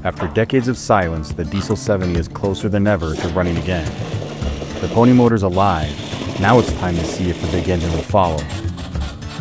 After decades of silence, the Diesel 70 is closer than ever to running again. The pony motor's alive. Now it's time to see if the big engine will follow.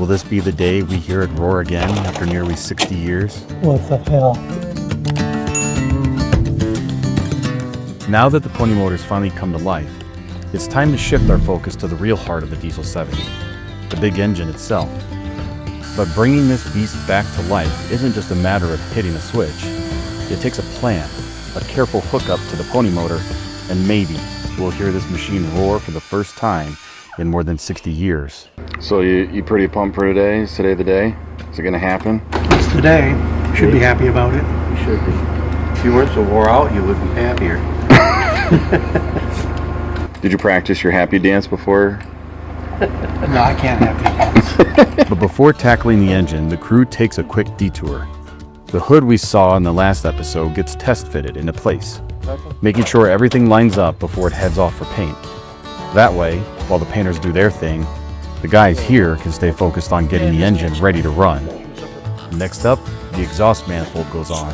Will this be the day we hear it roar again after nearly 60 years? What the hell? Now that the pony motor's finally come to life, it's time to shift our focus to the real heart of the Diesel 70, the big engine itself. But bringing this beast back to life isn't just a matter of hitting a switch. It takes a plan, a careful hookup to the pony motor, and maybe we'll hear this machine roar for the first time in more than 60 years. So you pretty pumped for today? Is today the day? Is it gonna happen? It's the day. Should be happy about it. You should be. If you weren't so wore out, you would be happier. Did you practice your happy dance before? No, I can't happy dance. But before tackling the engine, the crew takes a quick detour. The hood we saw in the last episode gets test fitted into place, making sure everything lines up before it heads off for paint. That way, while the painters do their thing, the guys here can stay focused on getting the engine ready to run. Next up, the exhaust manifold goes on,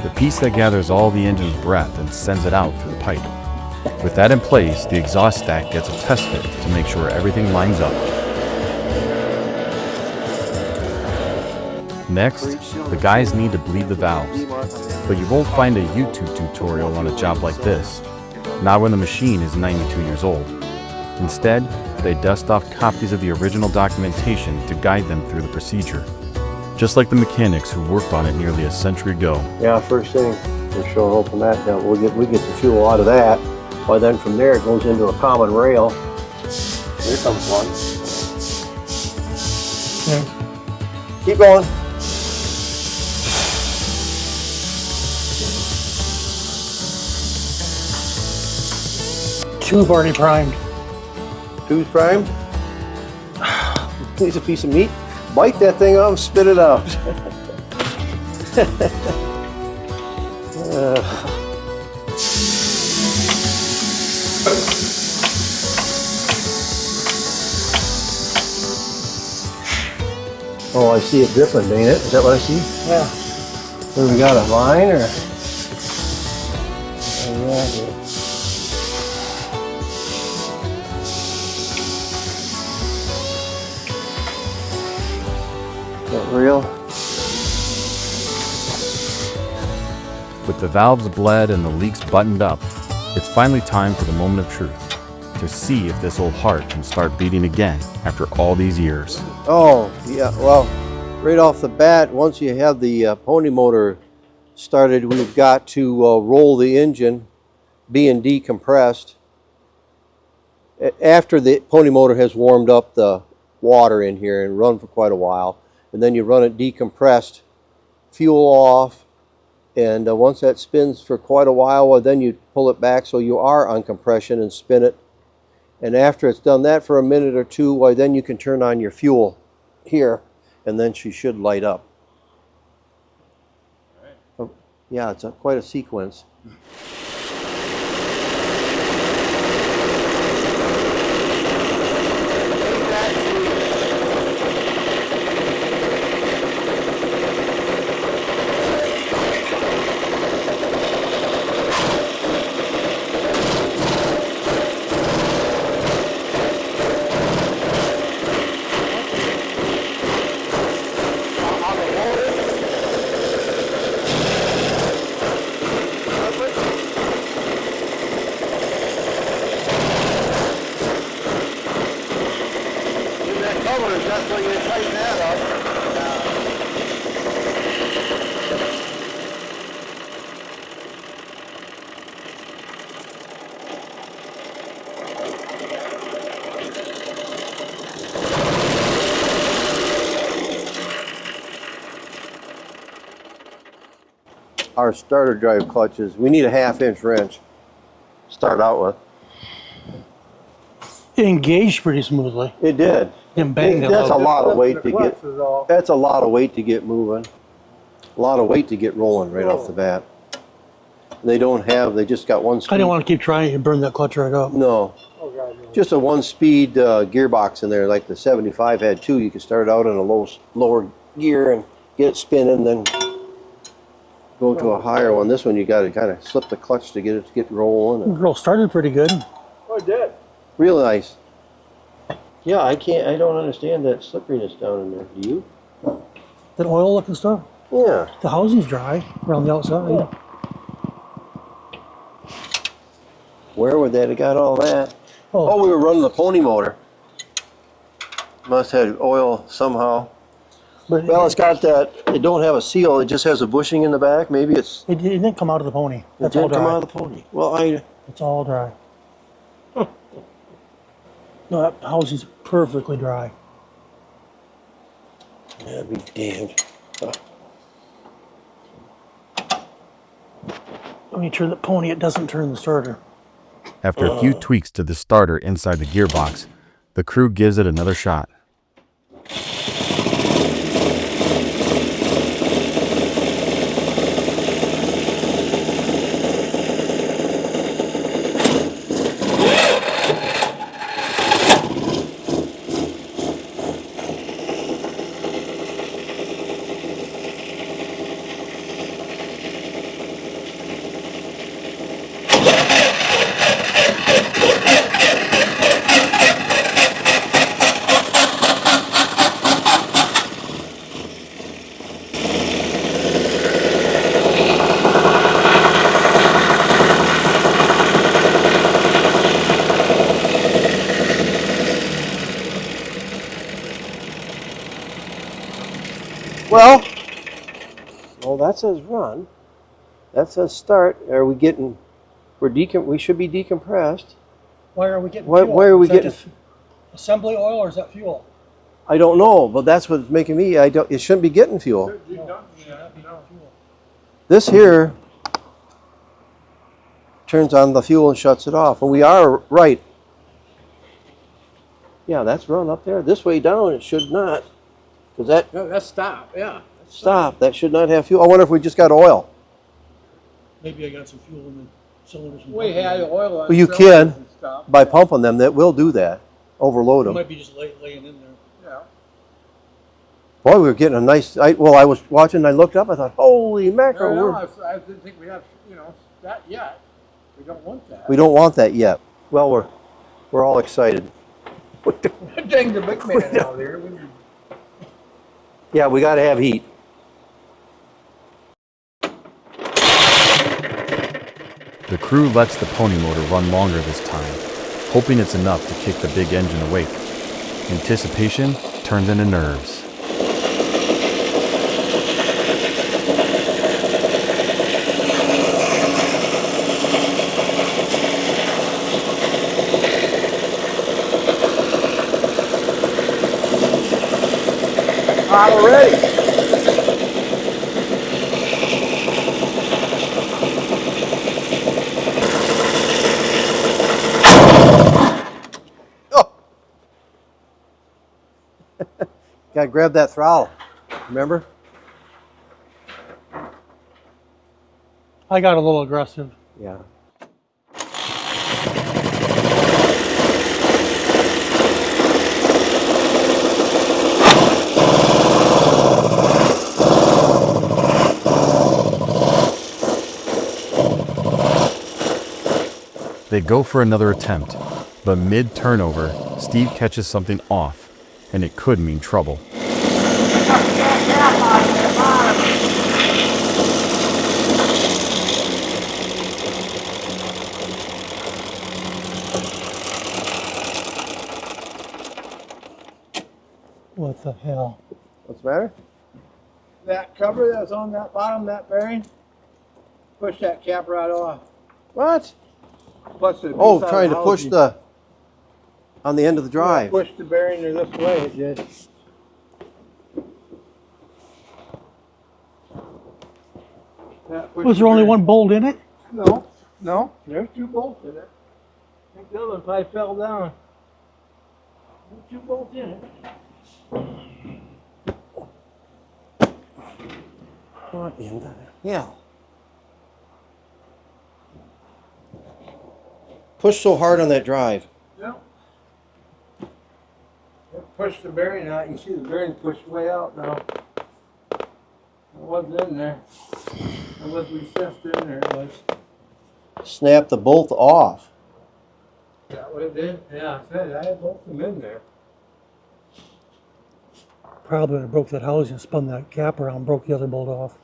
the piece that gathers all the engine's breath and sends it out through the pipe. With that in place, the exhaust stack gets a test fit to make sure everything lines up. Next, the guys need to bleed the valves, but you won't find a YouTube tutorial on a job like this, not when the machine is 92 years old. Instead, they dust off copies of the original documentation to guide them through the procedure, just like the mechanics who worked on it nearly a century ago. Yeah, first thing, we're showing open that. We get the fuel out of that. Well, then from there it goes into a common rail. Here comes one. Okay. Keep going. Tube already primed. Two's primed. Here's a piece of meat. Bite that thing off, spit it out. Oh, I see it dripping, ain't it? Is that what I see? Yeah. What, we got a line or? Oh, yeah. Is that real? With the valves bled and the leaks buttoned up, it's finally time for the moment of truth, to see if this old heart can start beating again after all these years. Oh, yeah, well, right off the bat, once you have the pony motor started, we've got to roll the engine being decompressed. After the pony motor has warmed up the water in here and run for quite a while, and then you run it decompressed, fuel off, and once that spins for quite a while, well, then you pull it back so you are on compression and spin it. And after it's done that for a minute or two, well, then you can turn on your fuel here, and then she should light up. Right. Yeah, it's quite a sequence. Our starter drive clutches, we need a 1/2-inch wrench to start out with. It engaged pretty smoothly. It did. Didn't bang that That's a low. lot of weight to get. That's a lot of weight to get moving. A lot of weight to get rolling right off the bat. They don't have. They just got one speed. I didn't want to keep trying to burn that clutch right up. No. Just a one-speed gearbox in there, like the 75 had two. You could start out in a lower gear and get it spinning, then go to a higher one. This one you got to kind of slip the clutch to get it to get rolling. The girl started pretty good. Oh, it did. Real nice. Yeah, I don't understand that slipperiness down in there. Do you? That oil looking stuff. Yeah. The housing's dry around the outside. Yeah. Where would that have got all that? Oh, Oh, we were running the pony motor. Must have oil somehow. but Well, it's got that. It don't have a seal. It just has a bushing in the back. Maybe it it didn't come out of the pony. That's all didn't come dry. out of the pony. Well, It's all dry. No, that housing's perfectly dry. I'd be damned. When you turn the pony, it doesn't turn the starter. After a few tweaks to the starter inside the gearbox, the crew gives it another shot. Well, that says run. That says start. Are we getting? We should be decompressed. Why are we getting Why are we getting? Assembly oil or is that fuel? I don't know, but that's what's making me. It shouldn't be getting fuel. This here turns on the fuel and shuts it off. And we are right. Yeah, that's run up there. This way down, it should not. Because that No, that's stop. Yeah. That's stop. That should not have fuel. I wonder if we just got oil. Maybe I got some fuel in the cylinders. We had oil on Well, you cylinders can. and stuff. By pumping them, that will do that. Overload It them. might be just laying in there. Yeah. Boy, we were getting a nice. I was watching. And I looked up. I thought, "Holy mackerel!" No, we're- I didn't think we have, that yet. We don't want that. We don't want that yet. Well, we're all excited. Dang the big man out there. Yeah, we got to have heat. The crew lets the pony motor run longer this time, hoping it's enough to kick the big engine awake. Anticipation turns into nerves. Hot already. Oh! Got to grab that throttle. Remember? I got a little aggressive. Yeah. They go for another attempt, but mid-turnover, Steve catches something off, and it could mean trouble. What the hell? What's the matter? That cover that's on that bottom, that bearing, push that cap right off. What? Plus the Oh, piece trying to out push housing. on the end of the drive. Push the bearing this way, it did. Was there only one bolt in it? No, there's two bolts in it. I think the other one probably fell down. There's two bolts in it. What in the hell? Push so hard on that drive. Yep. Push the bearing out. You see the bearing pushed way out now. It wasn't in there. It was recessed in there, it was. Snap the bolt off. Is that what it did? Yeah, I said, I had both of them in there. Probably when I broke that housing, spun that cap around, broke the other bolt off.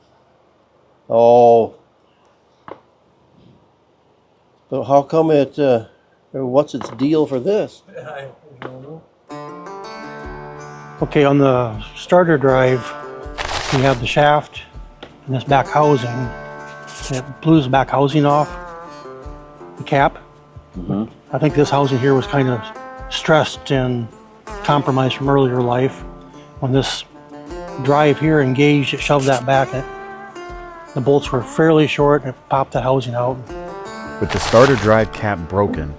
Oh. So how come it, what's its deal for this? I don't know. Okay, on the starter drive, we have the shaft and this back housing. It blew the back housing off, the cap. I think this housing here was kind of stressed and compromised from earlier life. When this drive here engaged, it shoved that back. The bolts were fairly short and it popped the housing out. With the starter drive cap broken,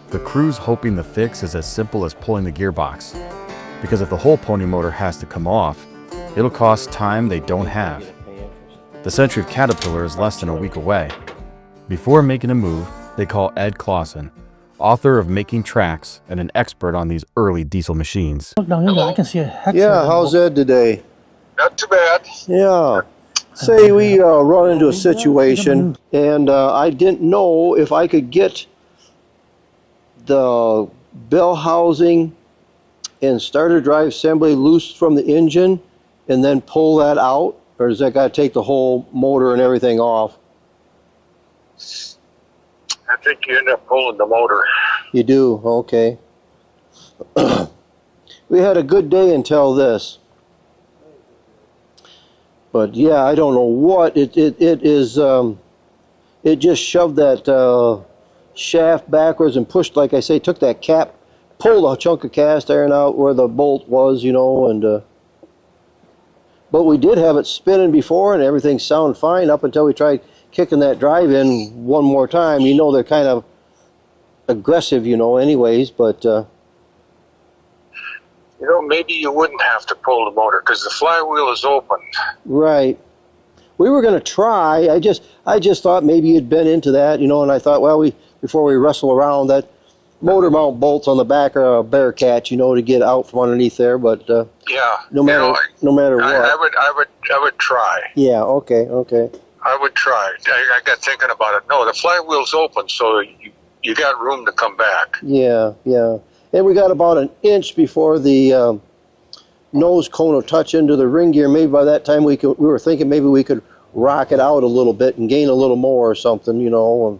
the crew's hoping the fix is as simple as pulling the gearbox. Because if the whole pony motor has to come off, it'll cost time they don't have. The century of Caterpillar is less than a week away. Before making a move, they call Ed Clausen, author of Making Tracks and an expert on these early diesel machines. Look down in there, I can see a hex. Yeah, how's Ed today? Not too bad. Yeah. Say we run into a situation and I didn't know if I could get the bell housing and starter drive assembly loose from the engine and then pull that out, or does that got to take the whole motor and everything off? I think you end up pulling the motor. You do, okay. We had a good day until this. But yeah, I don't know what it is. It just shoved that shaft backwards and pushed, like I say, took that cap, pulled a chunk of cast iron out where the bolt was, you know, and but we did have it spinning before and everything sounded fine up until we tried kicking that drive in one more time. You know, they're kind of aggressive, you know, anyways, but You know, maybe you wouldn't have to pull the motor because the flywheel is open. right. We were going to try. I just thought maybe you'd been into that, you know, and I thought, well, before we wrestle around, that motor mount bolts on the back are a bear catch, you know, to get out from underneath there. But Yeah. no matter what. I would try. Yeah. Okay. I would try. I got thinking about it. No, the flywheel's open, so you got room to come back. Yeah. And we got about an inch before the nose cone will touch into the ring gear. Maybe by that time we were thinking maybe we could rock it out a little bit and gain a little more or something, you know.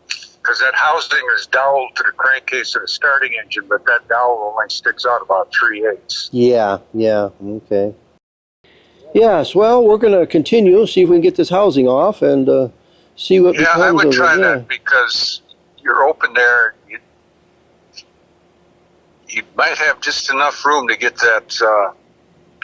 Because that housing is doweled to the crankcase of the starting engine, but that dowel only sticks out about 3/8. Yeah. Okay. Yes. Well, we're going to continue, see if we can get this housing off and see what becomes of it. Yeah, I would try Yeah. that because you're open there. You might have just enough room to get that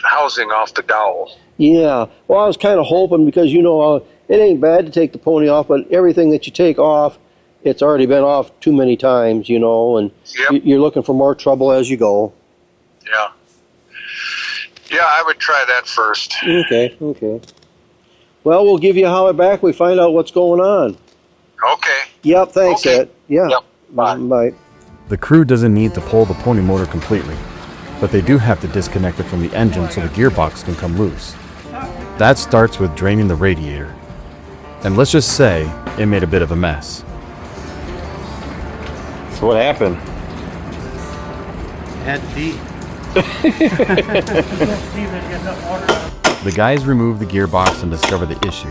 housing off the dowel. Yeah. Well, I was kind of hoping because, you know, it ain't bad to take the pony off, but everything that you take off, it's already been off too many times, you know, and Yep. you're looking for more trouble as you go. Yeah. Yeah, I would try that first. Okay. Well, we'll give you a holler back. We find out what's going on. Okay. Yep. Thanks, Okay. Ed. Yeah. Yep. Bye. Bye. The crew doesn't need to pull the pony motor completely, but they do have to disconnect it from the engine so the gearbox can come loose. That starts with draining the radiator. And let's just say it made a bit of a mess. So what happened? Had to be. The guys remove the gearbox and discover the issue.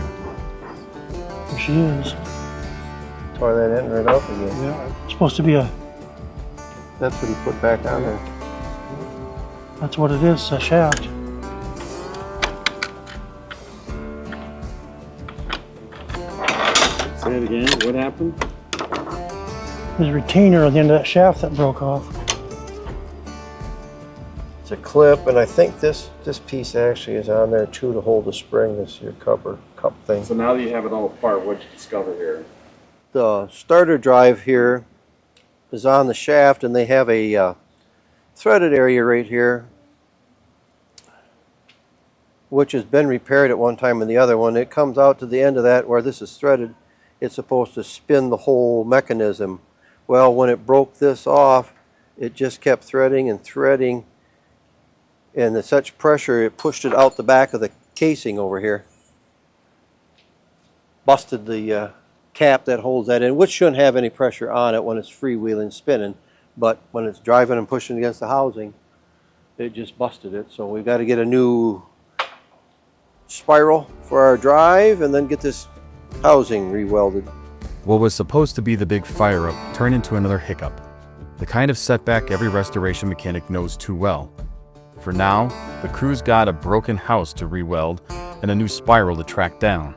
There she is. Tore that end right off again. Yeah. It's supposed to be That's what he put back on there. that's what it is, a shaft. Say it again. What happened? There's a retainer on the end of that shaft that broke off. It's a clip, and I think this piece actually is on there too to hold the spring. This your cup thing. So now that you have it all apart, what'd you discover here? The starter drive here is on the shaft, and they have a threaded area right here, which has been repaired at one time in the other one. It comes out to the end of that where this is threaded. It's supposed to spin the whole mechanism. Well, when it broke this off, it just kept threading, and at such pressure it pushed it out the back of the casing over here. busted the cap that holds that in, which shouldn't have any pressure on it when it's freewheeling, spinning. But when it's driving and pushing against the housing, it just busted it. So we've got to get a new spiral for our drive and then get this housing re-welded. What was supposed to be the big fire-up turned into another hiccup, the kind of setback every restoration mechanic knows too well. For now, the crew's got a broken house to re-weld and a new spiral to track down.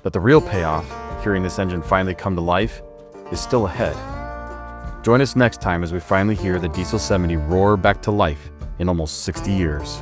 But the real payoff, hearing this engine finally come to life, is still ahead. Join us next time as we finally hear the Diesel 70 roar back to life in almost 60 years.